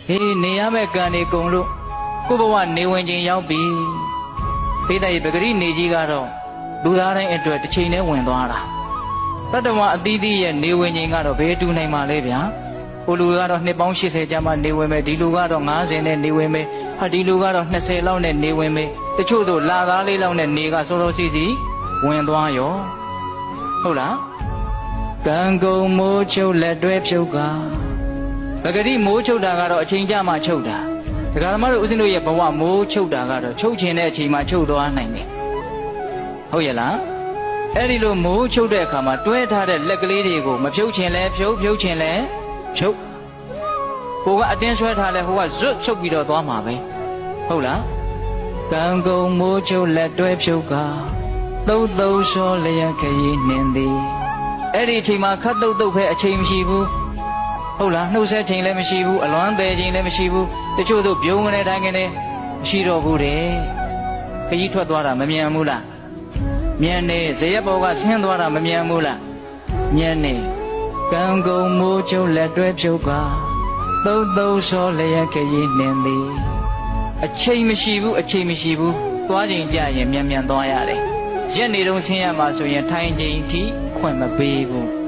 နေရမဲ့ကံနေကုန်လို့ကိုဘဝနေဝင်ခြင်းရောက်ပြီပိဋကရေပဂရိနေကြီးကတော့လူသားတိုင်းအတွက်တစ်ချိန်နဲ့ဝင်သွားတာတတ္တဝအသီးသီးရဲ့နေဝင်ခြင်းကတော့ဘယ်တူနိုင်မှာလဲဗျာဟိုလူကတော့နှစ်ပေါင်း80ကျမှနေဝင်မယ်ဒီလူကတော့90နဲ့နေဝင်မယ်ဟာဒီလူကတော့20လောက်နဲ့နေဝင်မယ်တချို့တို့လာသားလေးလောက်နဲ့နေကစောစောစီစီဝင်သွားရောဟုတ်လားကံကုန်မိုးချုပ်လက်တွဲဖြုတ်ကပဂတိမိုးချုပ်တာကတော့အချိန်ကြမှချုပ်တာဒကာသမားတို့ဦးဇင်းတို့ရဲ့ဘဝမိုးချုပ်တာကတော့ချုပ်ခြင်းတဲ့အချိန်မှချုပ်သွားနိုင်တယ်ဟုတ်ရဲ့လားအဲ့ဒီလိုမိုးချုပ်တဲ့အခါမှာတွဲထားတဲ့လက်ကလေးတွေကိုမဖြုတ်ခြင်းလဲဖြုတ်ဖြုတ်ခြင်းလဲဖြုတ်ကိုကအတင်းဆွဲထားလဲဟိုကဇွတ်ချုပ်ပြီးတော့သွားမှာပဲဟုတ်လားကံကုန်မိုးချုပ်လက်တွဲဖြုတ်ကသုတ်သုတ်လျှောလျက်ခရီးနှင်သည်အဲ့ဒီအချိန်မှာခတ်တုတ်တုတ်ပဲအချိန်မရှိဘူးဟုတ်လားနှုတ်ဆက်ချိန်လည်းမရှိဘူးအလွမ်းသေးချိန်လည်းမရှိဘူးတချို့တို့ပြုံးကနေတိုင်းကနေမရှိတော့ဘူးတဲ့ခကြီးထွက်သွားတာမမြန်ဘူးလားမြန်နေဇရက်ဘောကဆင်းသွားတာမမြန်ဘူးလားမြန်နေကံကုန်မိုးချုပ်လက်တွဲဖြုတ်ကသုတ်သုတ်လျှောလျက်ခရီးနှင်သည်အချိန်မရှိဘူးအချိန်မရှိဘူးသွားချိန်ကြရင်မြန်မြန်သွားရတယ်ရက်နေတော့ဆင်းရမှာဆိုရင်ထိုင်ချိန်ထိခွင့်မပေးဘူး